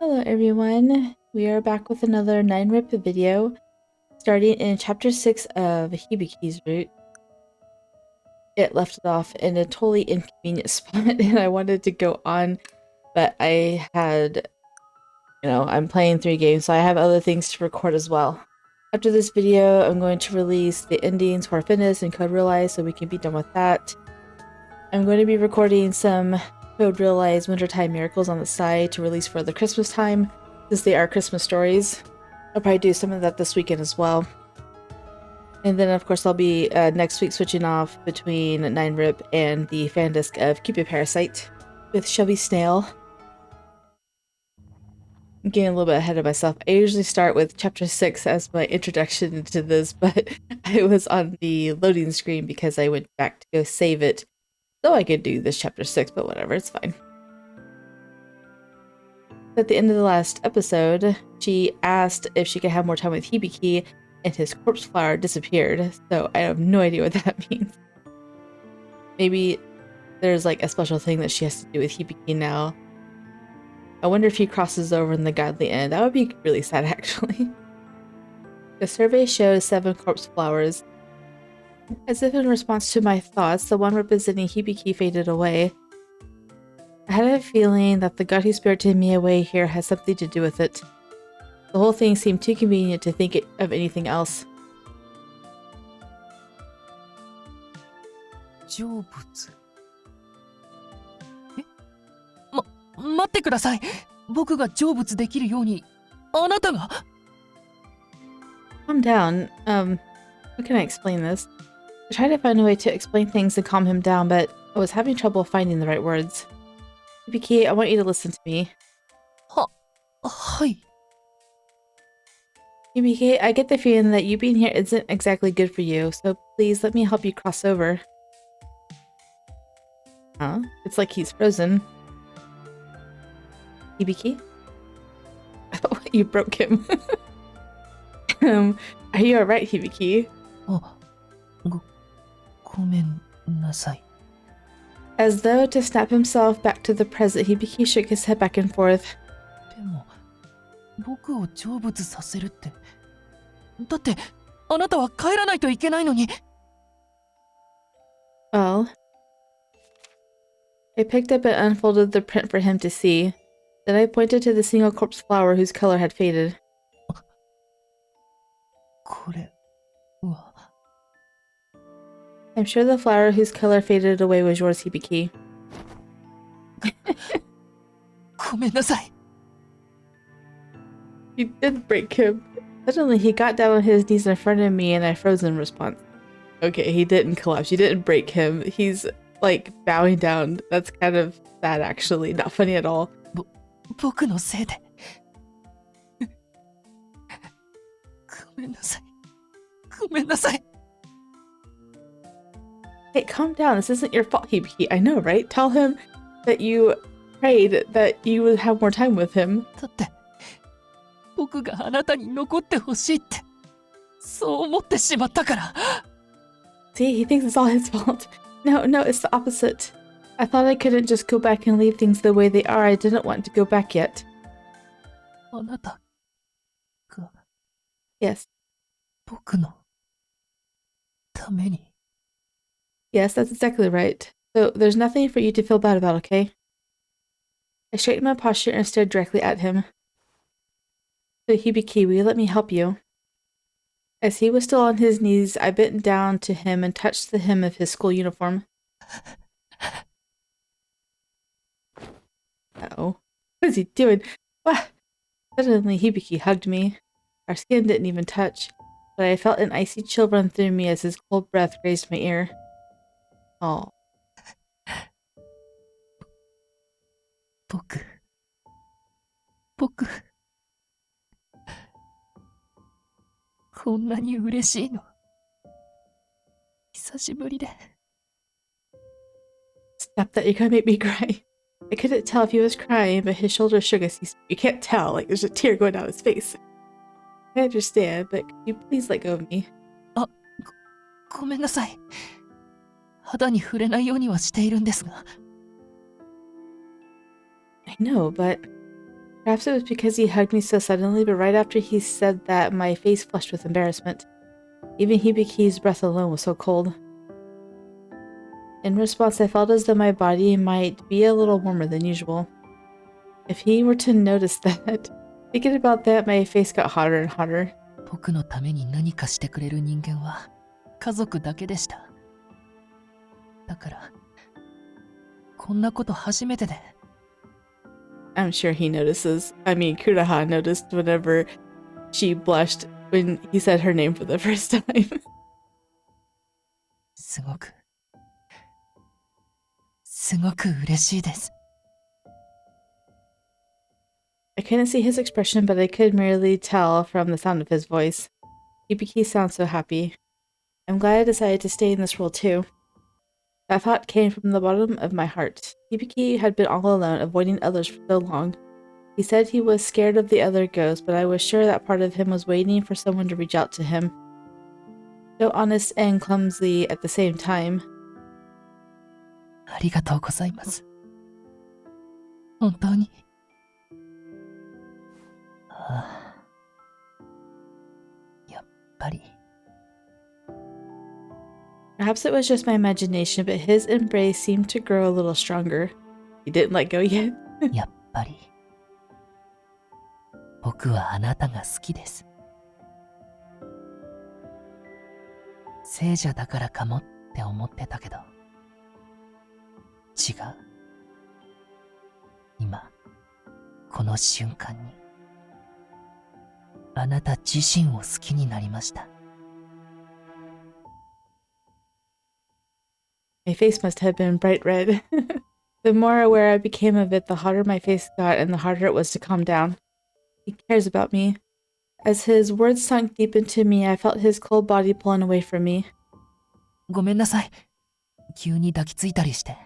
Hello everyone, we are back with another 9-rip video, starting in chapter 6 of Hibiki's route. It left it off in a totally inconvenient spot and I wanted to go on, but I had, I'm playing 3 games, so I have other things to record as well. After this video, I'm going to release the endings for Finis and Code Realize so we can be done with that. I'm going to be recording some Code Realize Wintertime Miracles on the side to release for the Christmas time, since they are Christmas stories. I'll probably do some of that this weekend as well. And then, of course, I'll be next week switching off between 9-rip and the fan disc of Cupid Parasite with Chevy Snail. I'm getting a little bit ahead of myself. I usually start with chapter 6 as my introduction to this, but I was on the loading screen because I went back to go save it. So I could do this chapter 6, but whatever, it's fine. At the end of the last episode, she asked if she could have more time with Hibiki, and his corpse flower disappeared, so I have no idea what that means. Maybe there's like a special thing that she has to do with Hibiki now. I wonder if he crosses over in the godly end. That would be really sad, actually. The survey shows 7 corpse flowers. As if in response to my thoughts, the one representing Hibiki faded away. I had a feeling that the god who spirited me away here has something to do with it. The whole thing seemed too convenient to think of anything else. 成仏。待ってください。僕が成仏できるように、あなたが。Calm down. How can I explain this? I tried to find a way to explain things and calm him down, but I was having trouble finding the right words. Hibiki, I want you to listen to me. はい。Hibiki, I get the feeling that you being here isn't exactly good for you, so please let me help you cross over. Huh? It's like he's frozen. Hibiki? Oh, you broke him. Are you alright, Hibiki? ごめんなさい。 As though to snap himself back to the present, Hibiki shook his head back and forth. でも、僕を成仏させるって。だって、あなたは帰らないといけないのに。Well, I picked up and unfolded the print for him to see. Then I pointed to the single corpse flower whose color had faded. これは。 I'm sure the flower whose color faded away was yours, Hibiki. ごめんなさい。 You did break him. Suddenly, he got down on his knees in front of me and I froze in response. Okay, he didn't collapse. You didn't break him. He's, like, bowing down. That's kind of sad, actually. Not funny at all. 僕のせいで。ごめんなさい。ごめんなさい。 Hey, calm down. This isn't your fault, Hibiki. I know, right? Tell him that you prayed that you would have more time with him. だって、僕があなたに残ってほしいって、そう思ってしまったから。 See, he thinks it's all his fault. No, it's the opposite. I thought I couldn't just go back and leave things the way they are. I didn't want to go back yet. あなたが Yes. 僕のために。 Yes, that's exactly right. So there's nothing for you to feel bad about, okay? I straightened my posture and stared directly at him. So Hibiki, will you let me help you? As he was still on his knees, I bent down to him and touched the hem of his school uniform. Uh-oh. What is he doing? What? Suddenly, Hibiki hugged me. Our skin didn't even touch, but I felt an icy chill run through me as his cold breath grazed my ear. Oh. 僕こんなに嬉しいの久しぶりで。 Stop that, you're gonna make me cry. I couldn't tell if he was crying, but his shoulders shook as he spoke. You can't tell, like there's a tear going down his face. I understand, but could you please let go of me? ごめんなさい。肌に触れないようにはしているんですが。 I know, but Perhaps it was because he hugged me so suddenly, but right after he said that, my face flushed with embarrassment. Even Hibiki's breath alone was so cold. In response, I felt as though my body might be a little warmer than usual. If he were to notice that, thinking about that, my face got hotter and hotter. 僕のために何かしてくれる人間は家族だけでした。だから、こんなこと初めてで。I'm sure he notices. I mean, Kuraha noticed whenever she blushed when he said her name for the first time. すごく嬉しいです。I couldn't see his expression, but I could merely tell from the sound of his voice. Hibiki sounds so happy. I'm glad I decided to stay in this world too. That thought came from the bottom of my heart. Hibiki had been all alone, avoiding others for so long. He said he was scared of the other ghosts, but I was sure that part of him was waiting for someone to reach out to him. So honest and clumsy at the same time. ありがとうございます。本当に。ああ。やっぱり。Perhaps it was just my imagination, but his embrace seemed to grow a little stronger. He didn't let go yet. やっぱり。僕はあなたが好きです。聖者だからかもって思ってたけど。違う。今、この瞬間に。あなた自身を好きになりました。My face must have been bright red. The more aware I became of it, the hotter my face got and the harder it was to calm down. He cares about me. As his words sunk deep into me, I felt his cold body pulling away from me. ごめんなさい。急に抱きついたりして。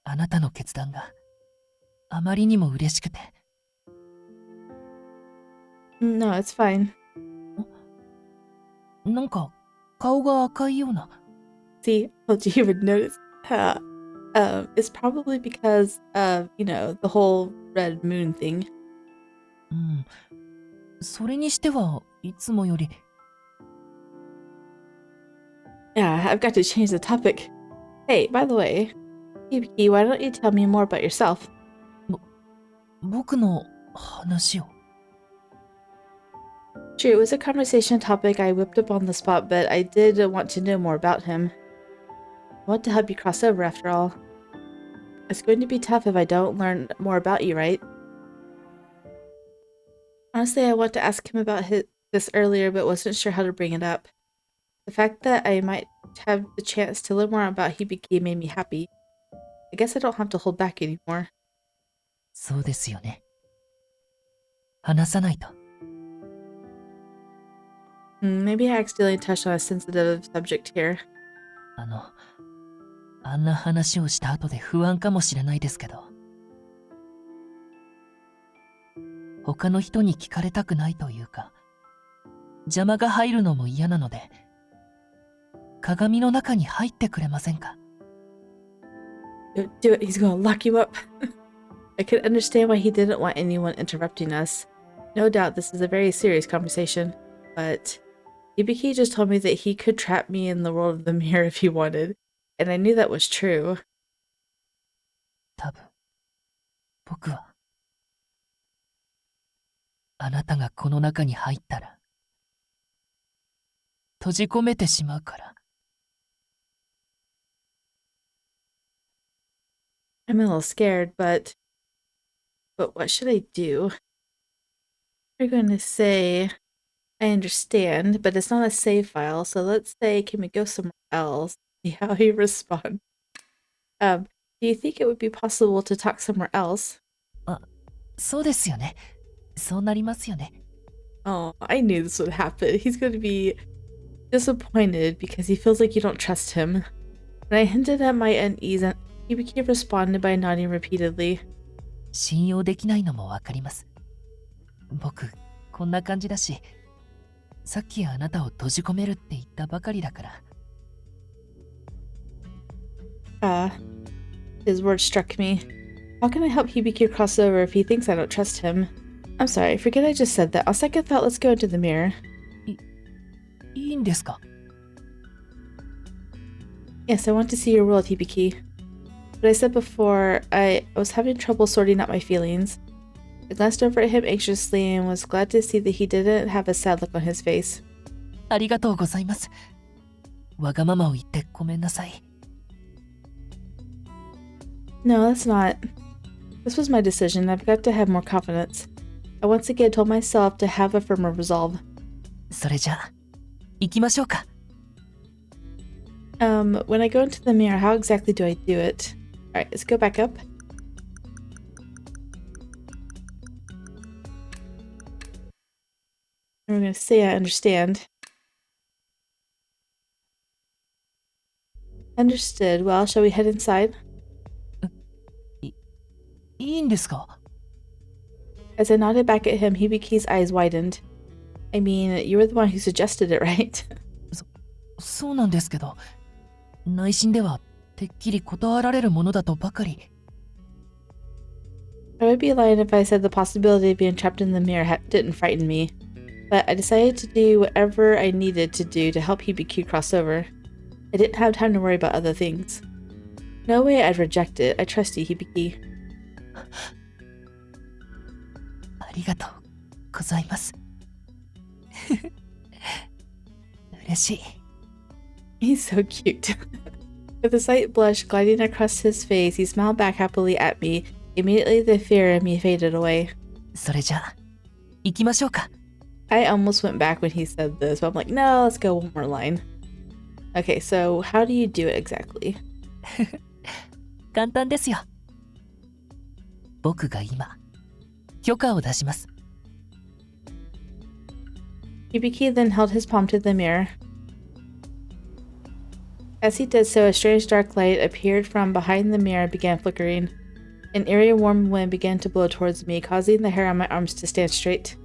あなたの決断があまりにも嬉しくて。No, it's fine. なんか顔が赤いような。See, I told you he would notice. It's probably because of, the whole red moon thing. うん。それにしてはいつもより。Yeah, I've got to change the topic. Hey, by the way, Hibiki, why don't you tell me more about yourself? 僕の話を。True, it was a conversation topic I whipped up on the spot, but I did want to know more about him. I want to help you cross over after all. It's going to be tough if I don't learn more about you, right? Honestly, I want to ask him about this earlier, but wasn't sure how to bring it up. The fact that I might have the chance to learn more about Hibiki made me happy. I guess I don't have to hold back anymore. そうですよね。話さないと。Maybe I accidentally touched on a sensitive subject here. あんな話をした後で不安かもしれないですけど。他の人に聞かれたくないというか、邪魔が入るのも嫌なので、鏡の中に入ってくれませんか？ Don't do it, he's gonna lock you up. I could understand why he didn't want anyone interrupting us. No doubt this is a very serious conversation, but Hibiki just told me that he could trap me in the world of the mirror if he wanted, and I knew that was true. 多分、僕は、あなたがこの中に入ったら、閉じ込めてしまうから。I'm a little scared, but what should I do? We're going to say, I understand, but it's not a save file, so let's say, can we go somewhere else? See how he responds. Do you think it would be possible to talk somewhere else? そうですよね。そうなりますよね。Oh, I knew this would happen. He's going to be disappointed because he feels like you don't trust him. When I hinted at my unease, Hibiki responded by nodding repeatedly. 信用できないのもわかります。僕、こんな感じだし、さっきあなたを閉じ込めるって言ったばかりだから。His words struck me. How can I help Hibiki cross over if he thinks I don't trust him? I'm sorry, forget I just said that. On second thought, let's go into the mirror. いいんですか? Yes, I want to see your world, Hibiki. But I said before, I was having trouble sorting out my feelings. I glanced over at him anxiously and was glad to see that he didn't have a sad look on his face. ありがとうございます。わがままを言ってごめんなさい。No, that's not. This was my decision. I've got to have more confidence. I once again told myself to have a firmer resolve. それじゃあ、行きましょうか。When I go into the mirror, how exactly do I do it? Alright, let's go back up. And we're gonna say I understand. Understood. Well, shall we head inside? いいんですか? As I nodded back at him, Hibiki's eyes widened. I mean, you were the one who suggested it, right? そうなんですけど、内心ではてっきり断られるものだとばかり。I would be lying if I said the possibility of being trapped in the mirror didn't frighten me. But I decided to do whatever I needed to do to help Hibiki cross over. I didn't have time to worry about other things. No way I'd reject it. I trust you, Hibiki. ありがとうございます。嬉しい。He's so cute. With a slight blush gliding across his face, he smiled back happily at me. Immediately the fear in me faded away. それじゃあ、行きましょうか。I almost went back when he said this, but I'm like, no, let's go one more line. Okay, so how do you do it exactly? 簡単ですよ。僕が今、許可を出します。Hibiki then held his palm to the mirror. As he did so, a strange dark light appeared from behind the mirror and began flickering. An eerie warm wind began to blow towards me, causing the hair on my arms to stand straight.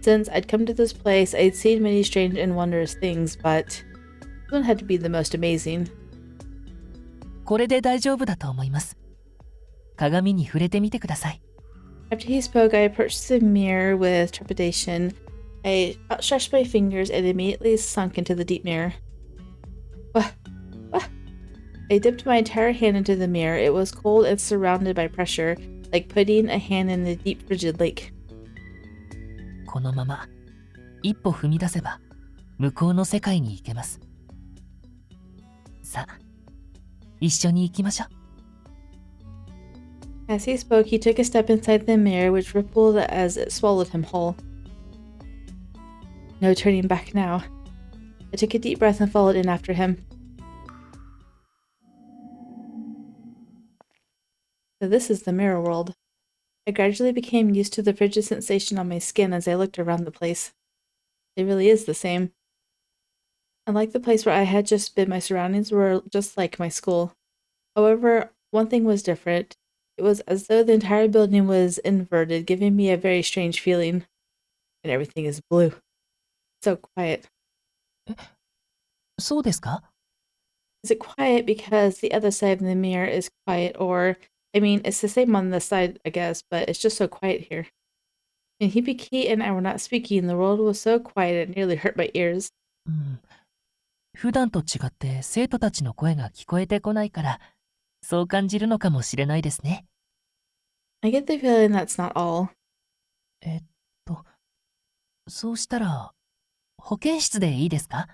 Since I'd come to this place, I'd seen many strange and wondrous things, but this one had to be the most amazing. これで大丈夫だと思います。鏡に触れてみてください。After he spoke, I approached the mirror with trepidation. I outstretched my fingers and immediately sunk into the deep mirror. What? I dipped my entire hand into the mirror. It was cold and surrounded by pressure, like putting a hand in a deep frigid lake. このまま一歩踏み出せば向こうの世界に行けます。さあ、一緒に行きましょう。As he spoke, he took a step inside the mirror, which rippled as it swallowed him whole. No turning back now. I took a deep breath and followed in after him. So this is the mirror world. I gradually became used to the frigid sensation on my skin as I looked around the place. It really is the same. Unlike the place where I had just been, my surroundings were just like my school. However, one thing was different. It was as though the entire building was inverted, giving me a very strange feeling. And everything is blue. So quiet. そうですか? Is it quiet because the other side of the mirror is quiet, or, I mean, it's the same on this side, I guess, but it's just so quiet here. When Hibiki and I were not speaking, the world was so quiet it nearly hurt my ears. 普段と違って生徒たちの声が聞こえてこないから、そう感じるのかもしれないですね。I get the feeling that's not all. そうしたら、保健室でいいですか?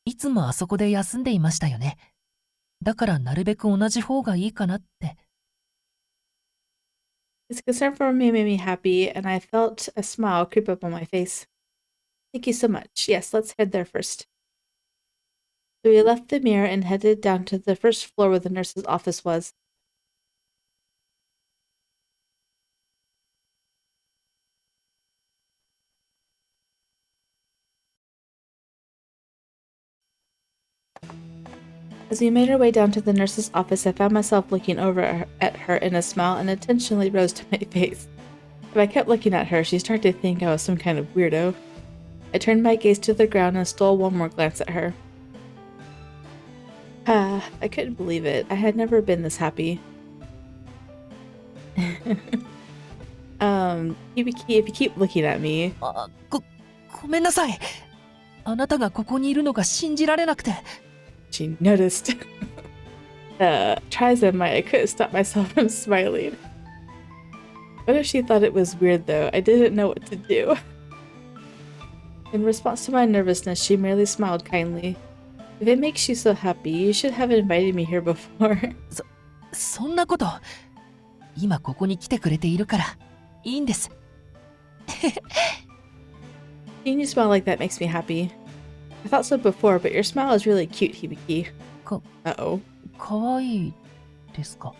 いつもあそこで休んでいましたよね。だからなるべく同じ方がいいかなって。His concern for me made me happy, and I felt a smile creep up on my face. Thank you so much. Yes, let's head there first. So we left the mirror and headed down to the first floor where the nurse's office was. As we made our way down to the nurse's office, I found myself looking over at her, and a smile unintentionally rose to my face. If I kept looking at her, she started to think I was some kind of weirdo. I turned my gaze to the ground and stole one more glance at her. I couldn't believe it. I had never been this happy. Hibiki, if you keep looking at me. ごめんなさい。あなたがここにいるのが信じられなくて。She noticed. Try as I might, I couldn't stop myself from smiling. What if she thought it was weird though? I didn't know what to do. In response to my nervousness, she merely smiled kindly. If it makes you so happy, you should have invited me here before. そんなこと。今ここに来てくれているからいいんです。Seeing you smile like that makes me happy. I thought so before, but your smile is really cute, Hibiki. Uh-oh. かわいいですか?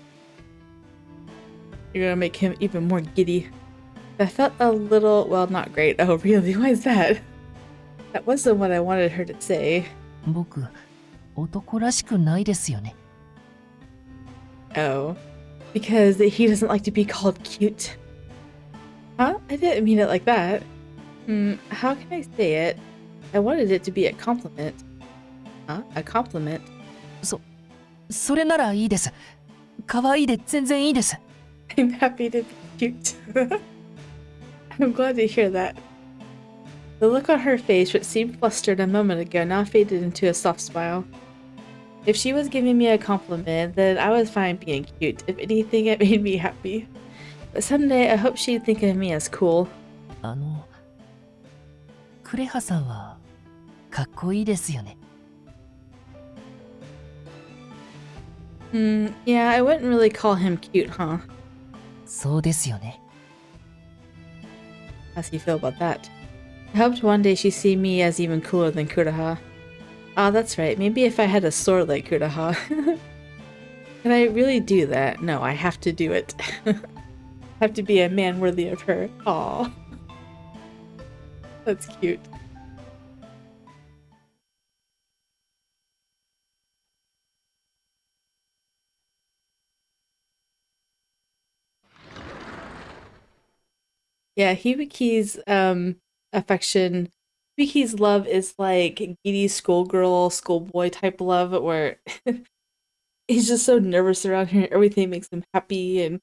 You're gonna make him even more giddy. I felt a little, well, not great. Oh, really? Why is that? That wasn't what I wanted her to say. 僕、男らしくないですよね。Oh. Because he doesn't like to be called cute. Huh? I didn't mean it like that. How can I say it? I wanted it to be a compliment. Huh? A compliment? それならいいです。かわいいで全然いいです。I'm happy to be cute. I'm glad to hear that. The look on her face, which seemed flustered a moment ago, now faded into a soft smile. If she was giving me a compliment, then I was fine being cute. If anything, it made me happy. But someday, I hope she'd think of me as cool. クレハさんはかっこいいですよね。Yeah, I wouldn't really call him cute, huh? そうですよね。How's he feel about that? I hoped one day she'd see me as even cooler than Kuraha. Ah, that's right. Maybe if I had a sword like Kuraha. Can I really do that? No, I have to do it. I have to be a man worthy of her. Aw. That's cute. Yeah, Hibiki's affection, Hibiki's love is like giddy schoolgirl, schoolboy type love where he's just so nervous around her, everything makes him happy, and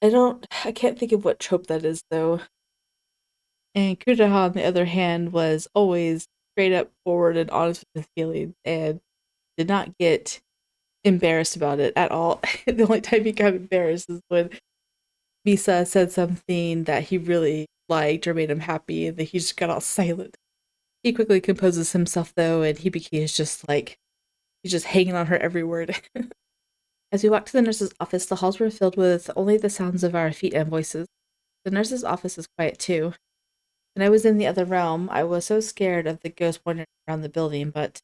I can't think of what trope that is though. And Kudaha, on the other hand, was always straight up forward and honest with his feelings and did not get embarrassed about it at all. The only time he got embarrassed is when Misa said something that he really liked or made him happy, and then he just got all silent. He quickly composes himself though, and Hibiki is just like, he's just hanging on her every word. As we walked to the nurse's office, the halls were filled with only the sounds of our feet and voices. The nurse's office is quiet too. When I was in the other realm, I was so scared of the ghost wandering around the building, but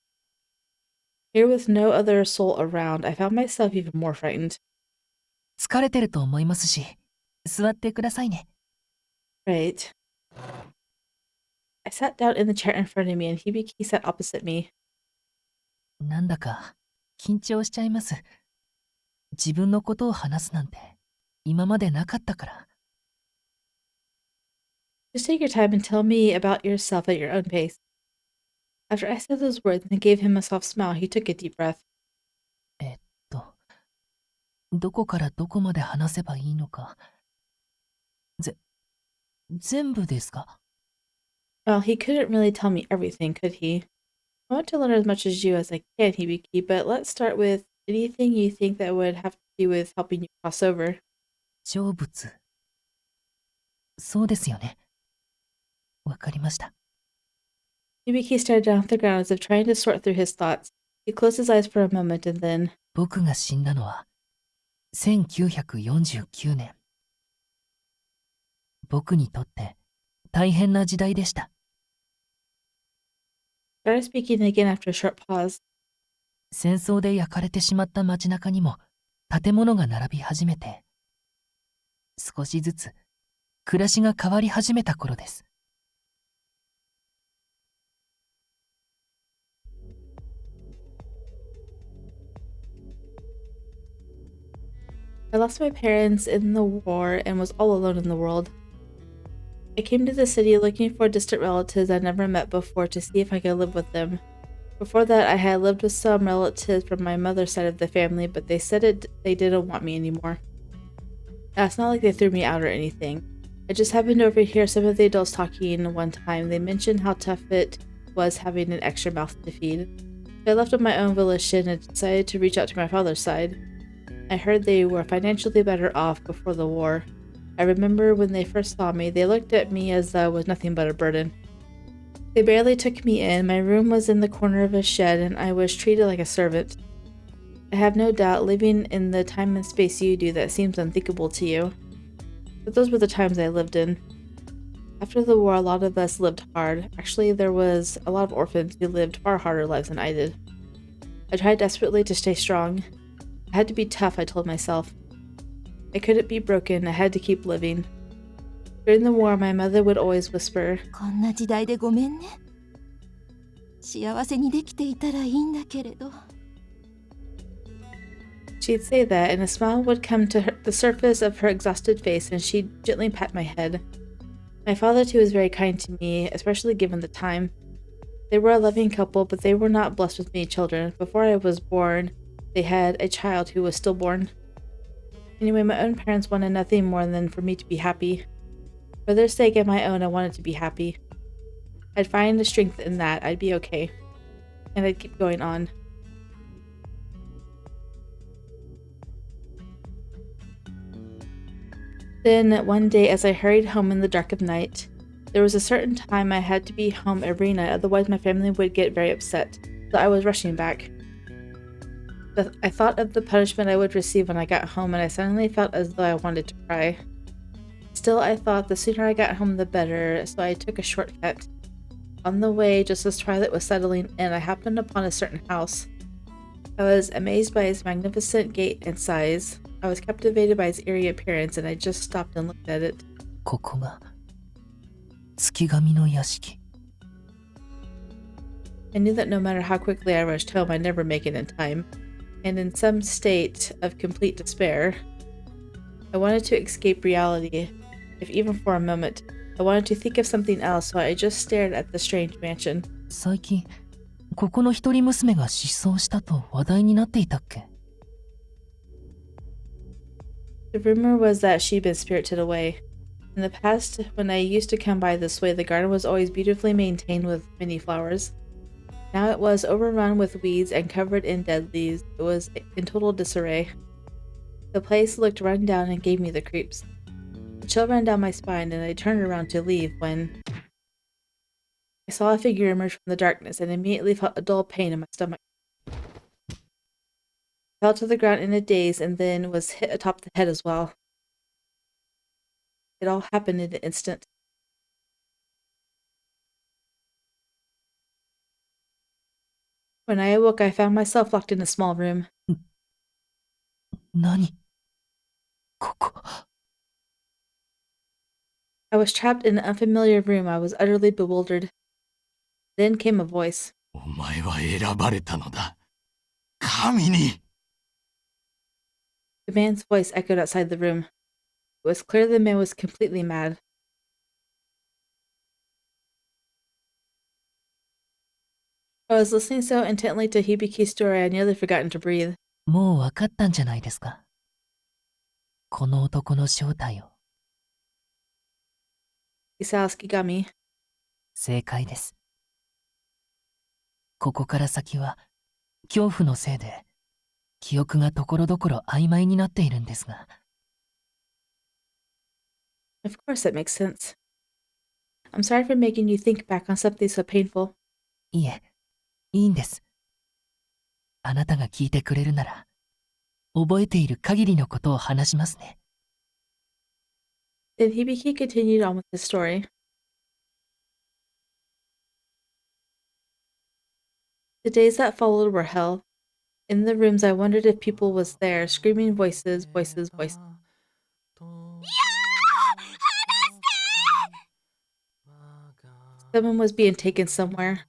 here with no other soul around, I found myself even more frightened. 疲れてると思いますし、座ってくださいね。Right. I sat down in the chair in front of me, and Hibiki sat opposite me. なんだか緊張しちゃいます。自分のことを話すなんて今までなかったから。Just take your time and tell me about yourself at your own pace. After I said those words and gave him a soft smile, he took a deep breath. どこからどこまで話せばいいのか。全部ですか? Well, he couldn't really tell me everything, could he? I want to learn as much as you as I can, Hibiki, but let's start with anything you think that would have to do with helping you cross over. 成仏。そうですよね。わかりました。Hibiki stared down at the ground as if trying to sort through his thoughts. He closed his eyes for a moment and then... 僕が死んだのは1949年。僕にとって大変な時代でした。Started speaking again after a short pause. 戦争で焼かれてしまった街中にも建物が並び始めて、少しずつ暮らしが変わり始めた頃です。I lost my parents in the war and was all alone in the world. I came to the city looking for distant relatives I'd never met before to see if I could live with them. Before that, I had lived with some relatives from my mother's side of the family, but they said they didn't want me anymore. It's not like they threw me out or anything. I just happened to overhear some of the adults talking one time. They mentioned how tough it was having an extra mouth to feed. So I left on my own volition and decided to reach out to my father's side. I heard they were financially better off before the war. I remember when they first saw me, they looked at me as though I was nothing but a burden. They barely took me in. My room was in the corner of a shed, and I was treated like a servant. I have no doubt living in the time and space you do that seems unthinkable to you. But those were the times I lived in. After the war, a lot of us lived hard. Actually, there was a lot of orphans who lived far harder lives than I did. I tried desperately to stay strong. I had to be tough, I told myself. I couldn't be broken. I had to keep living. During the war, my mother would always whisper, こんな時代でごめんね。幸せにできていたらいいんだけれど。 She'd say that, and a smile would come to the surface of her exhausted face, and she'd gently pat my head. My father, too, was very kind to me, especially given the time. They were a loving couple, but they were not blessed with many children. Before I was born, they had a child who was stillborn. Anyway, my own parents wanted nothing more than for me to be happy. For their sake and my own, I wanted to be happy. I'd find the strength in that. I'd be okay. And I'd keep going on. Then, one day, as I hurried home in the dark of night, there was a certain time I had to be home every night, otherwise my family would get very upset, so I was rushing back. I thought of the punishment I would receive when I got home, and I suddenly felt as though I wanted to cry. Still, I thought the sooner I got home the better, so I took a shortcut. On the way, just as twilight was settling in, I happened upon a certain house. I was amazed by its magnificent gate and size. I was captivated by its eerie appearance, and I just stopped and looked at it. ここが月神の屋敷。 I knew that no matter how quickly I rushed home, I'd never make it in time, and in some state of complete despair, I wanted to escape reality, if even for a moment. I wanted to think of something else, so I just stared at the strange mansion. 最近ここの一人娘が失踪したと話題になっていたっけ？ The rumor was that she'd been spirited away. In the past, when I used to come by this way, the garden was always beautifully maintained with many flowers. Now it was overrun with weeds and covered in dead leaves. It was in total disarray. The place looked run down and gave me the creeps. A chill ran down my spine, and I turned around to leave when I saw a figure emerge from the darkness and immediately felt a dull pain in my stomach. I fell to the ground in a daze and then was hit atop the head as well. It all happened in an instant. When I awoke, I found myself locked in a small room. 何？ここ。 I was trapped in an unfamiliar room. I was utterly bewildered. Then came a voice. お前は選ばれたのだ。神に。 The man's voice echoed outside the room. It was clear the man was completely mad. I was listening so intently to Hibiki's story I nearly forgotten to breathe. もう分かったんじゃないですか。この男の正体を。 Isao-skigami. 正解です。ここから先は恐怖のせいで記憶がところどころ曖昧になっているんですが。 Of course that makes sense. I'm sorry for making you think back on something so painful. いえ、いいんです。あなたが聞いてくれるなら、覚えている限りのことを話しますね。 Then Hibiki continued on with his story. The days that followed were hell. In the rooms, I wondered if people was there, screaming voices, voices, voices. Someone was being taken somewhere.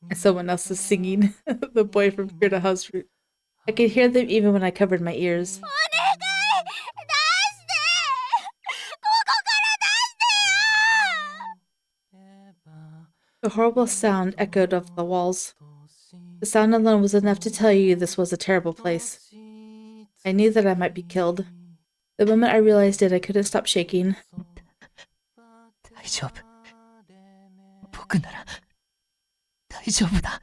And someone else is singing. The boy from Kirita House Root. I could hear them even when I covered my ears. A horrible sound echoed off the walls. The sound alone was enough to tell you this was a terrible place. I knew that I might be killed. The moment I realized it, I couldn't stop shaking. 大丈夫。僕なら大丈夫だ。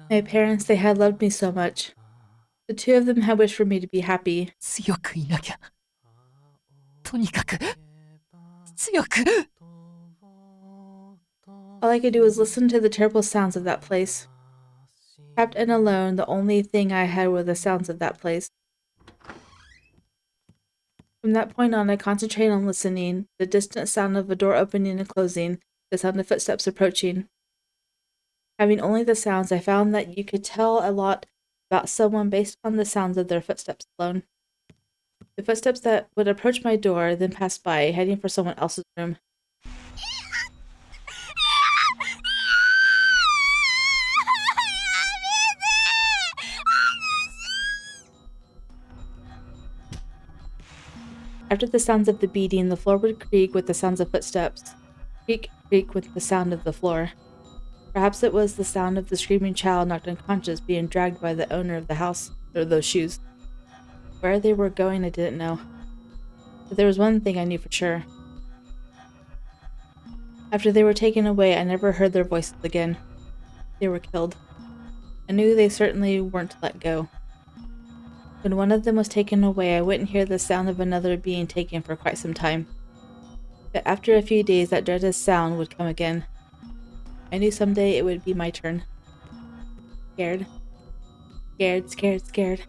My parents, they had loved me so much. The two of them had wished for me to be happy. 強くいなきゃ。とにかく強く。All I could do was listen to the terrible sounds of that place. Trapped and alone, the only thing I had were the sounds of that place. From that point on, I concentrated on listening, the distant sound of a door opening and closing, the sound of footsteps approaching. Having only the sounds, I found that you could tell a lot about someone based on the sounds of their footsteps alone. The footsteps that would approach my door, then pass by, heading for someone else's room. After the sounds of the beating, the floor would creak with the sounds of footsteps. Creak, creak with the sound of the floor. Perhaps it was the sound of the screaming child knocked unconscious being dragged by the owner of the house, or those shoes. Where they were going, I didn't know. But there was one thing I knew for sure. After they were taken away, I never heard their voices again. They were killed. I knew they certainly weren't let go. When one of them was taken away, I wouldn't hear the sound of another being taken for quite some time. But after a few days, that dreaded sound would come again. I knew someday it would be my turn. Scared. Scared, scared, scared.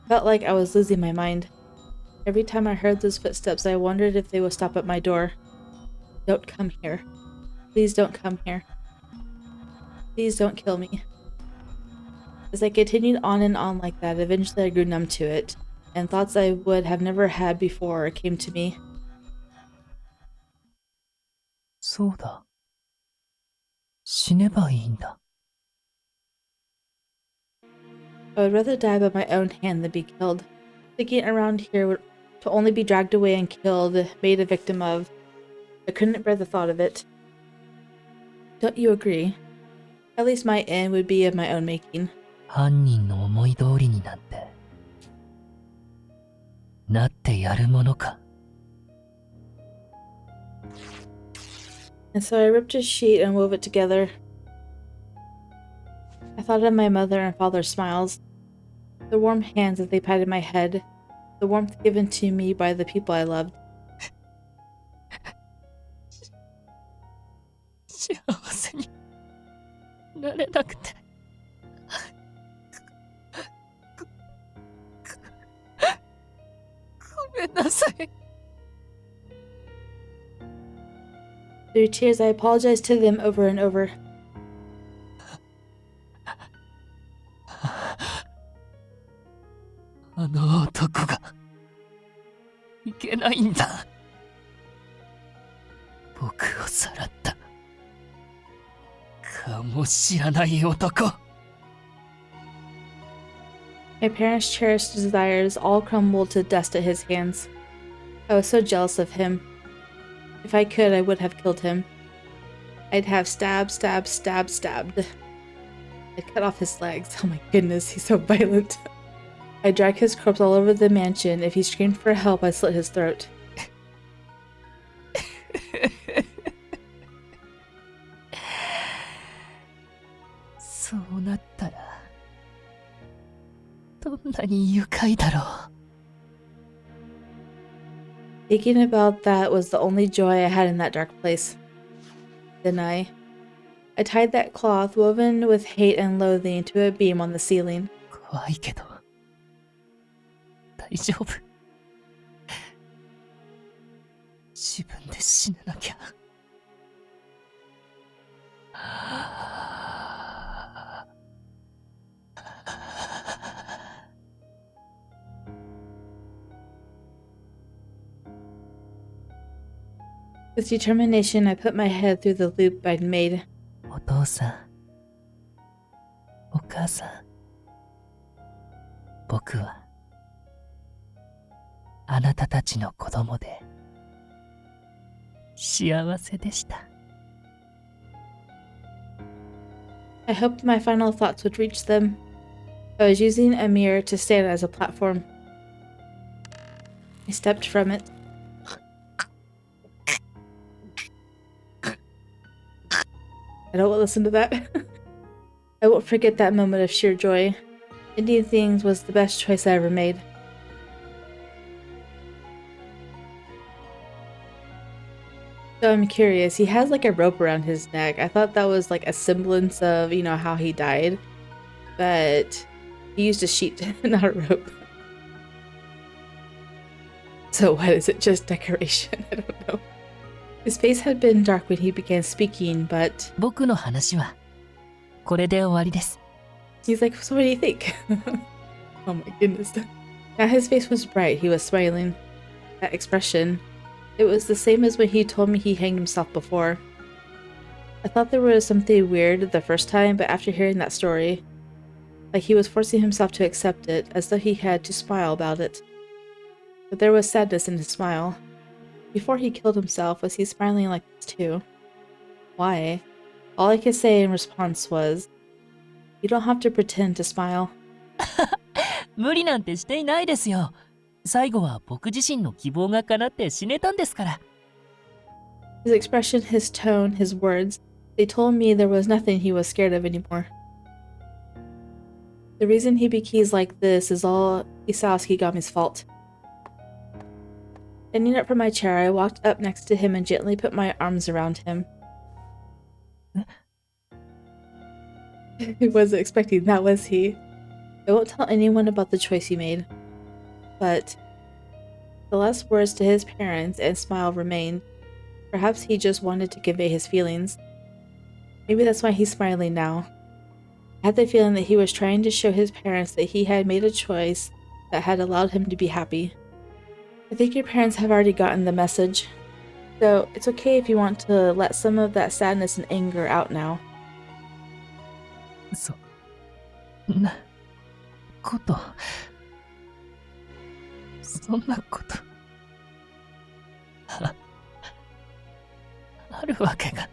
Felt like I was losing my mind. Every time I heard those footsteps, I wondered if they would stop at my door. Don't come here. Please don't come here. Please don't kill me. As I continued on and on like that, eventually I grew numb to it, and thoughts I would have never had before came to me. そうだ。死ねばいいんだ。I would rather die by my own hand than be killed. Sticking around here to only be dragged away and killed, made a victim of. I couldn't bear the thought of it. Don't you agree? At least my end would be of my own making. 犯人の思い通りになんてなってやるものか。And so I ripped a sheet and wove it together. I thought of my mother and father's smiles, the warm hands as they patted my head, the warmth given to me by the people I loved. 幸せになれなくて。ごめんなさい。Through tears, I apologized to them over and over. あの男がいけないんだ。僕をさらったかもしれない男。My parents' cherished desires all crumbled to dust at his hands. I was so jealous of him. If I could, I would have killed him. I'd have stabbed. I'd cut off his legs. Oh my goodness, he's so violent. I'd drag his corpse all over the mansion. If he screamed for help, I'd slit his throat. そうなったらどんなに愉快だろう。Thinking about that was the only joy I had in that dark place. Then I tied that cloth woven with hate and loathing to a beam on the ceiling. 怖いけど大丈夫。自分で死ななきゃ。With determination, I put my head through the loop I'd made. お父さん、お母さん、僕はあなたたちの子供で幸せでした。I hoped my final thoughts would reach them. I was using a mirror to stand as a platform. I stepped from it. I don't listen to that. I won't forget that moment of sheer joy. Ending things was the best choice I ever made. So I'm curious, he has like a rope around his neck. I thought that was like a semblance of, you know, how he died. But he used a sheet, not a rope. So what, is it just decoration? I don't know. His face had been dark when he began speaking, but 僕の話はこれで終わりです。 he's like, so what do you think? Oh my goodness. Now his face was bright. He was smiling. That expression, it was the same as when he told me he hanged himself before. I thought there was something weird the first time, but after hearing that story, like he was forcing himself to accept it, as though he had to smile about it. But there was sadness in his smile. Before he killed himself, was he smiling like this too? Why? All I could say in response was, you don't have to pretend to smile. 無理なんてしていないですよ。最後は僕自身の希望が叶って死ねたんですから。 His expression, his tone, his words, they told me there was nothing he was scared of anymore. The reason Hibiki's like this is all Isao-Skigami's fault. Standing up from my chair, I walked up next to him and gently put my arms around him. I wasn't expecting that, was he? I won't tell anyone about the choice he made. But the last words to his parents and smile remained. Perhaps he just wanted to convey his feelings. Maybe that's why he's smiling now. I had the feeling that he was trying to show his parents that he had made a choice that had allowed him to be happy. I think your parents have already gotten the message. So it's okay if you want to let some of that sadness and anger out now. そんなことあるわけが。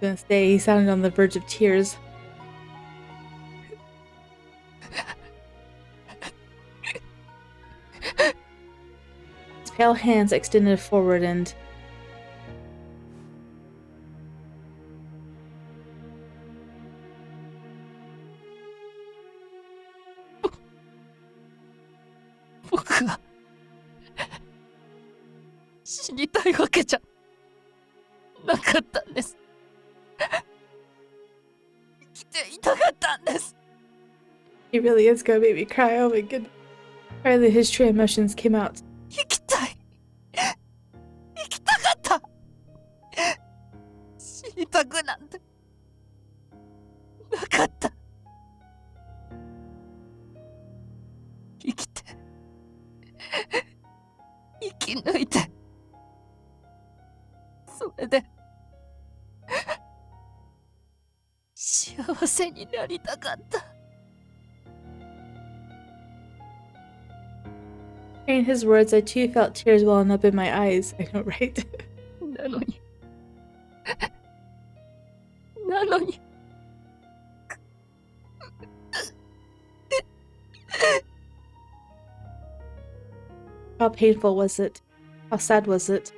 Gonna stay, he sounded on the verge of tears. His pale hands extended forward and...僕は死にたいわけじゃなかったんです。生きていたかったんです。 He really is gonna make me cry, oh my goodness. Finally his true emotions came out. 生きたい。生きたかった。死にたくなんてなかった。生きて生き抜いて、それで幸せになりたかった。 Hearing his words, I too felt tears welling up in my eyes. I know, right? なのになのに How painful was it? How sad was it?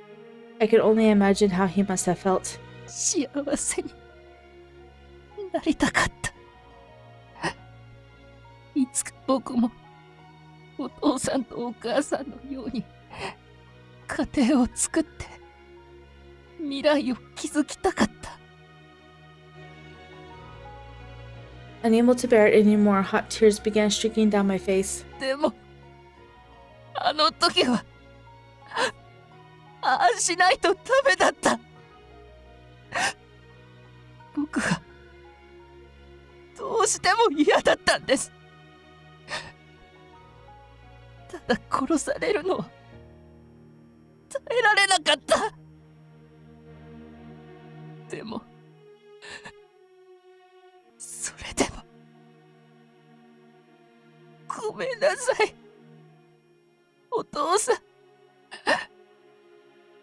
I could only imagine how he must have felt. 幸せになりたかった。いつか僕もお父さんとお母さんのように家庭を作って未来を築きたかった。 Unable to bear it anymore, hot tears began streaking down my face. でもあの時はああしないとダメだった。僕はどうしても嫌だったんです。ただ殺されるのは耐えられなかった。でもそれでもごめんなさい。お父さん、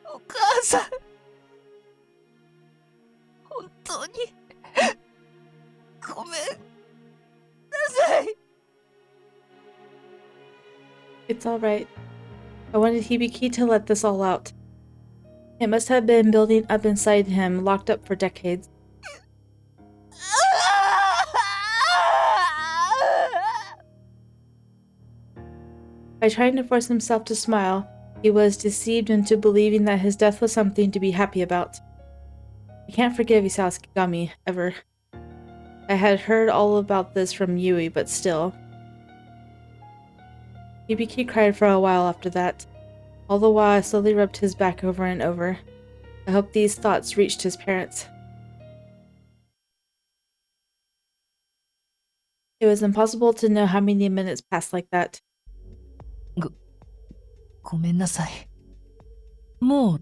お母さん、本当にごめんなさい。 It's alright. I wanted Hibiki to let this all out. It must have been building up inside him, locked up for decades. By trying to force himself to smile, he was deceived into believing that his death was something to be happy about. I can't forgive Isao Kigami, ever. I had heard all about this from Yui, but still. Hibiki cried for a while after that. All the while I slowly rubbed his back over and over. I hope these thoughts reached his parents. It was impossible to know how many minutes passed like that. ごめんなさい。もう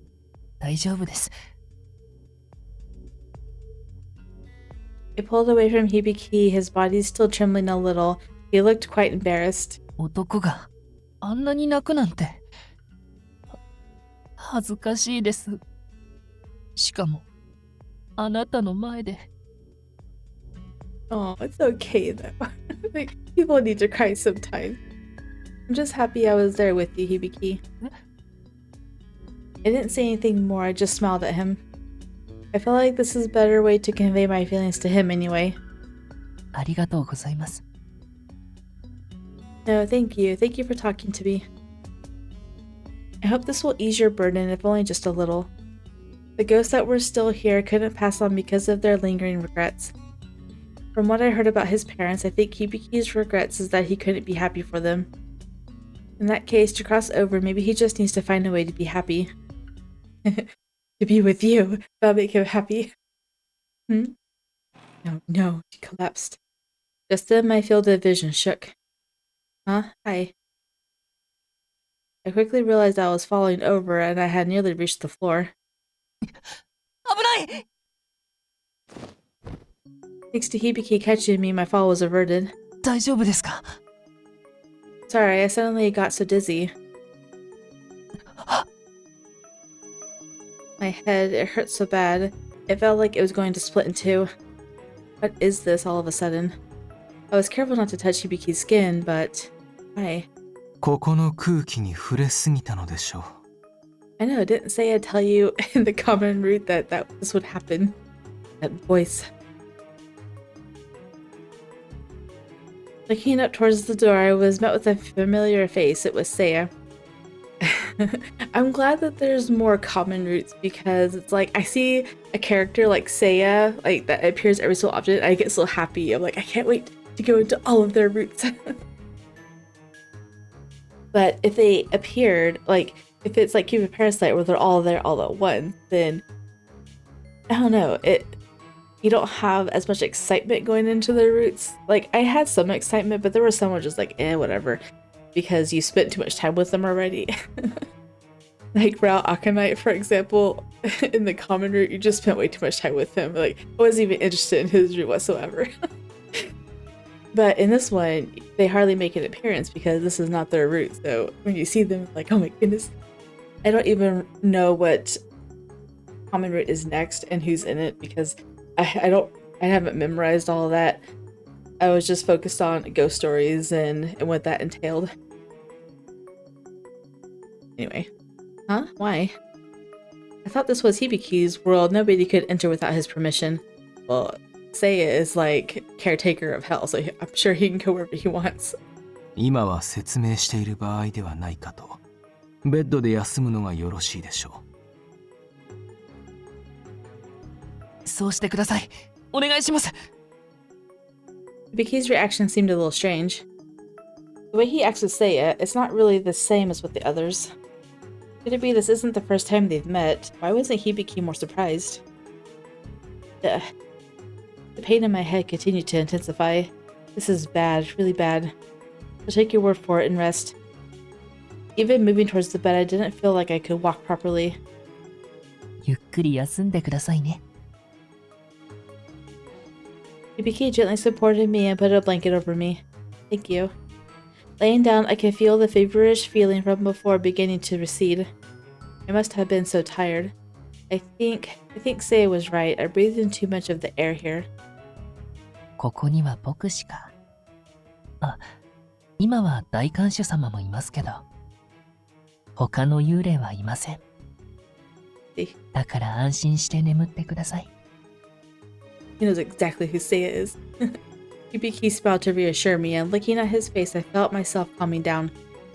大丈夫です。 I pulled away from Hibiki, his body still trembling a little. He looked quite embarrassed. 男があんなに泣くなんて恥ずかしいです。しかもあなたの前で。 Oh, it's okay though. Like, people need to cry sometimes. I'm just happy I was there with you, Hibiki. I didn't say anything more, I just smiled at him. I feel like this is a better way to convey my feelings to him anyway. ありがとうございます。 No, thank you. Thank you for talking to me. I hope this will ease your burden, if only just a little. The ghosts that were still here couldn't pass on because of their lingering regrets. From what I heard about his parents, I think Hibiki's regrets is that he couldn't be happy for them. In that case, to cross over, maybe he just needs to find a way to be happy. To be with you. That'll make him happy. No, she collapsed. Just then, my field of vision shook. Huh? Hi. I quickly realized I was falling over and I had nearly reached the floor. 危ない。 Thanks to Hibiki catching me, my fall was averted. 大丈夫ですか？ Sorry, I suddenly got so dizzy. My head, it hurt so bad. It felt like it was going to split in two. What is this all of a sudden? I was careful not to touch Hibiki's skin, but... Why? ここの空気に触れすぎたのでしょう。 I know, didn't Seiya tell you in the common route that this would happen? That voice. Looking up towards the door, I was met with a familiar face. It was Seiya. I'm glad that there's more common routes because it's like I see a character like Seiya, like that appears every so often. I get so happy. I'm like, I can't wait to go into all of their routes. But if they appeared, like if it's like Cupid Parasite where they're all there all at once, then I don't know, you don't have as much excitement going into their routes. Like I had some excitement, but there were some were just like, whatever, because you spent too much time with them already. Like Rao Akanite, for example, in the common route, you just spent way too much time with him. Like I wasn't even interested in his route whatsoever. But in this one, they hardly make an appearance because this is not their route. So when you see them, like, oh my goodness, I don't even know what common route is next and who's in it because I haven't memorized all of that. I was just focused on ghost stories and what that entailed. Anyway. Huh? Why? I thought this was Hibiki's world. Nobody could enter without his permission. Well, Seiya is like caretaker of hell, so I'm sure he can go wherever he wants. 今は説明している場合ではないかと。ベッドで休むのがよろしいでしょう。そうしてください。お願いします。 Hibiki's reaction seemed a little strange. The way he acts with Seiya, it's not really the same as with the others. Could it be this isn't the first time they've met? Why wasn't Hibiki more surprised? Ugh. The pain in my head continued to intensify. This is bad, really bad. I'll take your word for it and rest. Even moving towards the bed, I didn't feel like I could walk properly. ゆっくり休んでくださいね。 Hibiki gently supported me and put a blanket over me. Thank you. Laying down, I could feel the feverish feeling from before beginning to recede. I must have been so tired. I think Seiya was right. I breathed in too much of the air here. ここには僕しか。あ、今は大看守様もいますけど、他の幽霊はいません。だから安心して眠ってください。He knows exactly who Seiya is. Hibiki smiled to reassure me, and looking at his face, I felt myself calming down.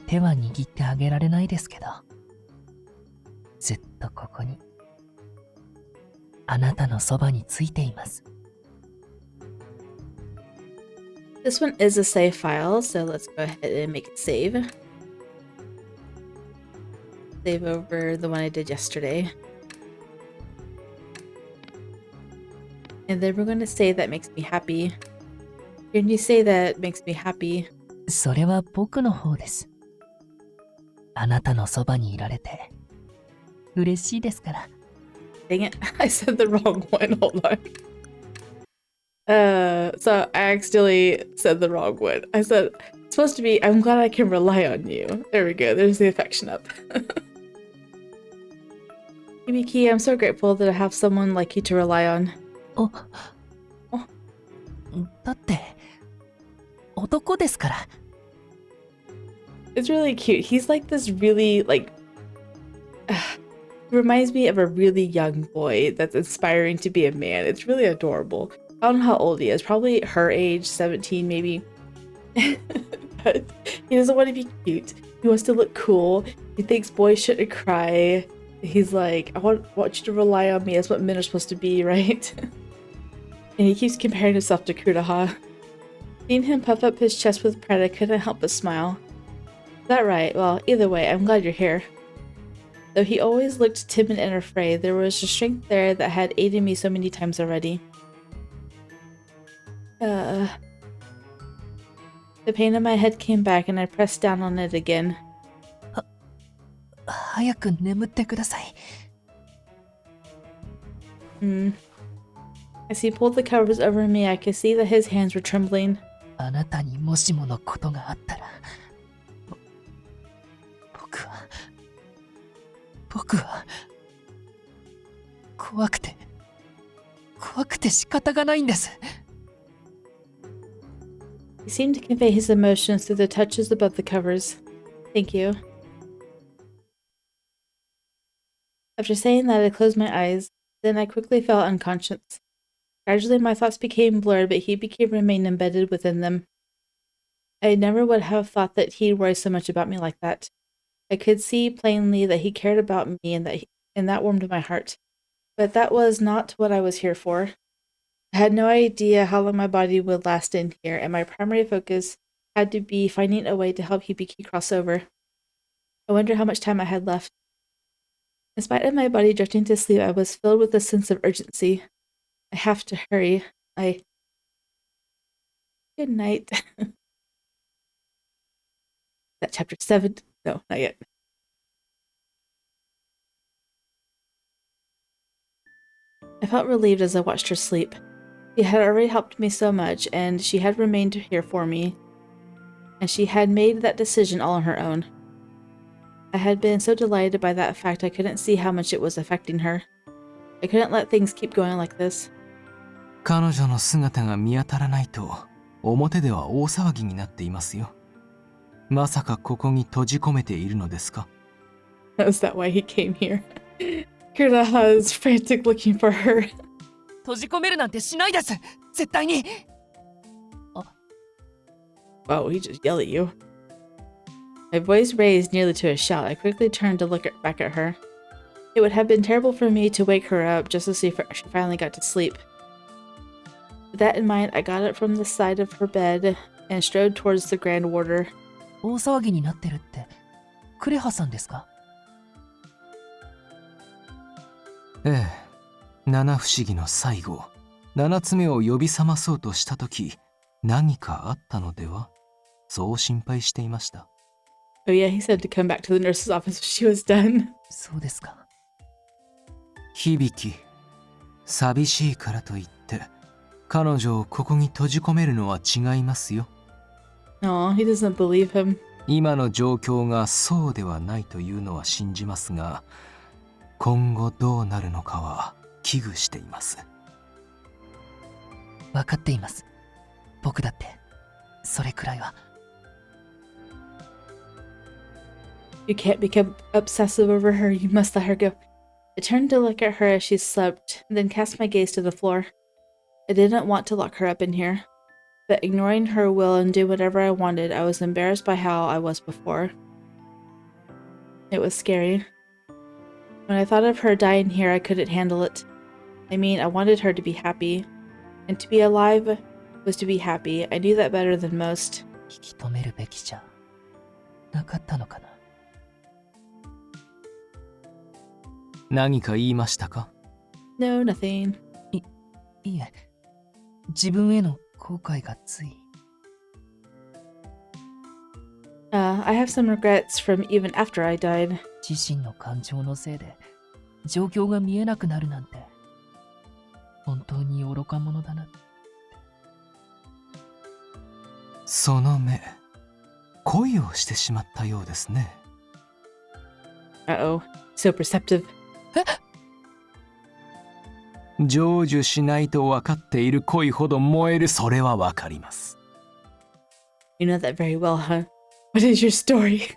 手は握ってあげられないですけど、ずっとここに、あなたのそばについています。This one is a save file, so let's go ahead and make it save. Save over the one I did yesterday. And then we're going to say that makes me happy. Can you say that makes me happy? それは僕の方です。あなたのそばにいられて、嬉しいですから。Dang it, I said the wrong one, hold on. So I accidentally said the wrong one. I said, it's supposed to be, I'm glad I can rely on you. There we go, there's the affection up. Hibiki, I'm so grateful that I have someone like you to rely on. だって、男ですから。It's really cute. He's like this really, like, reminds me of a really young boy that's inspiring to be a man. It's really adorable. I don't know how old he is. Probably her age, 17 maybe. But he doesn't want to be cute. He wants to look cool. He thinks boys shouldn't cry. He's like, I want you to rely on me. That's what men are supposed to be, right? And he keeps comparing himself to Kuroha. Seeing him puff up his chest with pride, I couldn't help but smile. Is that right? Well, either way, I'm glad you're here. Though he always looked timid and afraid, there was a strength there that had aided me so many times already. The pain in my head came back and I pressed down on it again. 早く眠ってください。As he pulled the covers over me, I could see that his hands were trembling. あなたにもしものことがあったら、僕は怖くて仕方がないんです。He seemed to convey his emotions through the touches above the covers. Thank you. After saying that, I closed my eyes. Then I quickly fell unconscious. Gradually, my thoughts became blurred, but Hibiki remained embedded within them. I never would have thought that he'd worry so much about me like that. I could see plainly that he cared about me, and that warmed my heart. But that was not what I was here for. I had no idea how long my body would last in here, and my primary focus had to be finding a way to help Hibiki cross over. I wonder how much time I had left. In spite of my body drifting to sleep, I was filled with a sense of urgency. I have to hurry. Good night. That chapter 7? No, not yet. I felt relieved as I watched her sleep. She had already helped me so much, and she had remained here for me. And she had made that decision all on her own. I had been so delighted by that fact I couldn't see how much it was affecting her. I couldn't let things keep going like this. 彼女の姿が見当たらないと表では大騒ぎになっていますよ。まさかここに閉じ込めているのですか？ Is that why he came here? Kuroha is frantic looking for her. 閉じ込めるなんてしないです。絶対に。Wow, he just yelled at you. My voice raised nearly to a shout. I quickly turned to look back at her. It would have been terrible for me to wake her up just as she finally got to sleep. With that in mind, I got up from the side of her bed and strode towards the Grand Warder. 大騒ぎになってるって、クレハさんですか？ええ、七不思議の最後、七つ目を呼び覚まそうとしたとき、何かあったのでは？そう心配していました。Oh yeah, he said to come back to the nurse's office when she was done. そうですか。響、寂しいからといって、彼女をここに閉じ込めるのは違いますよ。Oh, he doesn't believe him. 今の状況がそうではないというのは信じますが、今後どうなるのかは危惧しています。分かっています。僕だって、それくらいは。You can't become obsessive over her. You must let her go. I turned to look at her as she slept, then cast my gaze to the floor. I didn't want to lock her up in here, but ignoring her will and do whatever I wanted, I was embarrassed by how I was before. It was scary. When I thought of her dying here, I couldn't handle it. I mean, I wanted her to be happy, and to be alive was to be happy. I knew that better than most. 引き止めるべきじゃなかったのかな。何か言いましたか？ No, nothing. いえ、自分への後悔がつい。I have some regrets from even after I died. 自身の感情のせいで状況が見えなくなるなんて本当に愚か者だな。その目、恋をしてしまったようですね。Uh-oh. So perceptive. 成就しないと分かっている恋ほど燃える、それは分かります。You know that very well, huh? What is your story?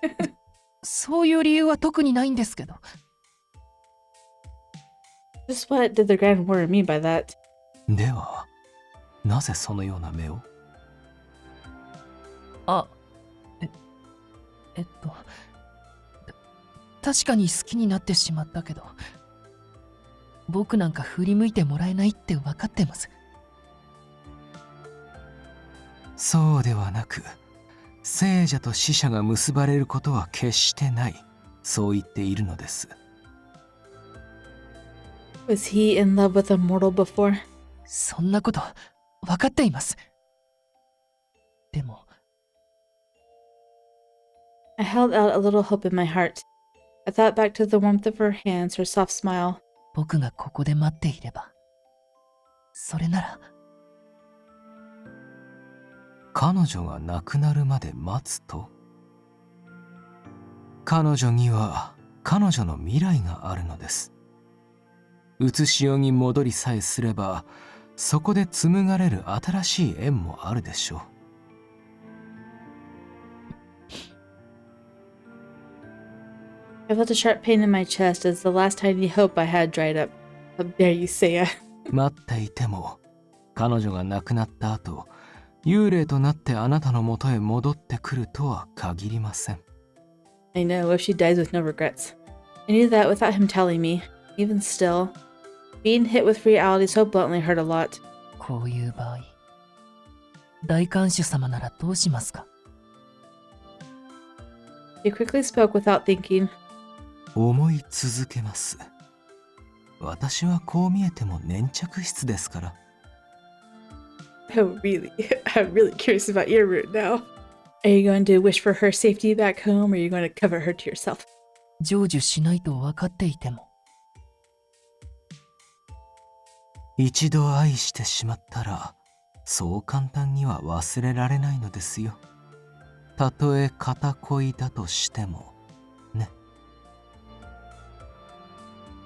そういう理由は特にないんですけど。Just what did the Grand Warrior mean by that? では、なぜそのような目を？あ、確かに好きになってしまったけど、僕なんか振り向いてもらえないって分かってます。そうではなく、聖者と死者が結ばれることは決してない、そう言っているのです。Was he in love with a mortal before? そんなこと分かっています。でも、I held out a little hope in my heart. I thought back to the warmth of her hands, her soft smile. 僕がここで待っていれば、それなら。彼女が亡くなるまで待つと？彼女には彼女の未来があるのです。写し世に戻りさえすれば、そこで紡がれる新しい縁もあるでしょう。I felt a sharp pain in my chest as the last tiny hope I had dried up. How dare you, Seiya? 待っていても、彼女が亡くなった後、幽霊となってあなたのもとへ戻ってくるとは限りません。I know, if she dies with no regrets. I knew that without him telling me. Even still, being hit with reality so bluntly hurt a lot. こういう場合、大観主様ならどうしますか？ He quickly spoke without thinking. 思い続けます。私はこう見えても粘着質ですから。Oh, really? I'm really curious about your route now. Are you going to wish for her safety back home, or are you going to cover her to yourself? 成就しないと分かっていても。一度愛してしまったら、そう簡単には忘れられないのですよ。たとえ片恋だとしても、ね。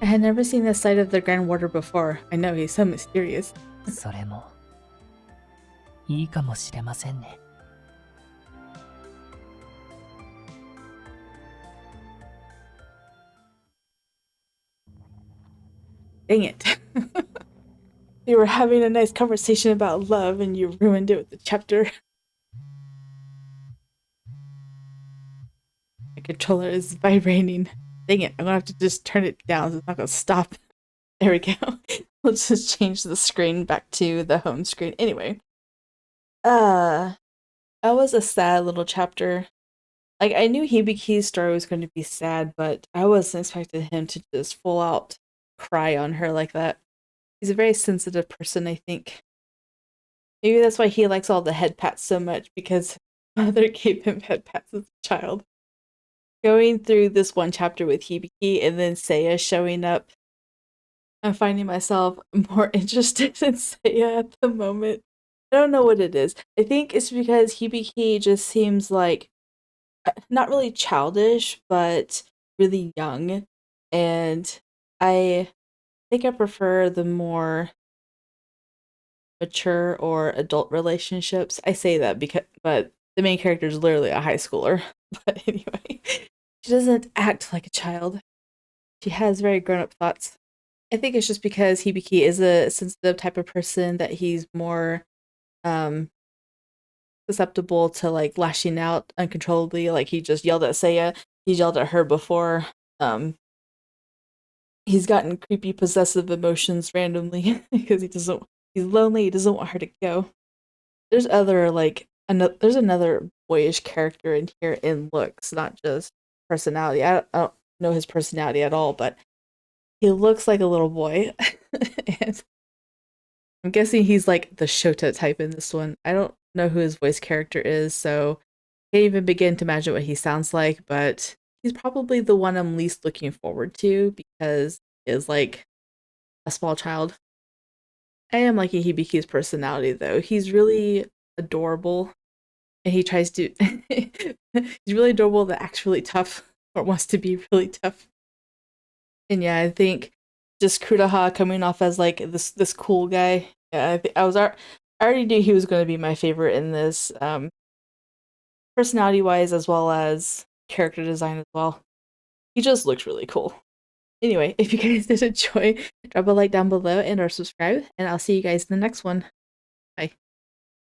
I had never seen the sight of the Grand Warder before. I know he's so mysterious. それも、いいかもしれませんね。Dang it. We were having a nice conversation about love and you ruined it with the chapter. My controller is vibrating. Dang it, I'm gonna have to just turn it down so it's not gonna stop. There we go. Let's just change the screen back to the home screen. Anyway. That was a sad little chapter. Like, I knew Hibiki's story was going to be sad, but I wasn't expecting him to just full out cry on her like that. He's a very sensitive person, I think. Maybe that's why he likes all the head pats so much, because mother gave him head pats as a child. Going through this one chapter with Hibiki and then Seiya showing up, I'm finding myself more interested in Seiya at the moment. I don't know what it is. I think it's because Hibiki just seems like not really childish, but really young. And I think I prefer the more mature or adult relationships. I say that because, but the main character is literally a high schooler. But anyway, she doesn't act like a child. She has very grown up thoughts. I think it's just because Hibiki is a sensitive type of person that he's more um susceptible to like lashing out uncontrollably. Like he just yelled at Seiya. He's yelled at her before. Um he's gotten creepy possessive emotions randomly because he's lonely, he doesn't want her to go. There's other like there's another boyish character in here in looks, not just personality. I don't know his personality at all, but he looks like a little boy. And I'm guessing he's like the Shota type in this one. I don't know who his voice character is, so I can't even begin to imagine what he sounds like, but he's probably the one I'm least looking forward to because he is like a small child. I am liking Hibiki's personality though. He's really adorable and he tries to he's really adorable that acts really tough or wants to be really tough. And yeah, I think just Kuraha coming off as like this cool guy. Yeah, I already knew he was going to be my favorite in this, personality wise as well as character design as well. He just looks really cool. Anyway, if you guys did enjoy, drop a like down below and or subscribe, and I'll see you guys in the next one. Bye.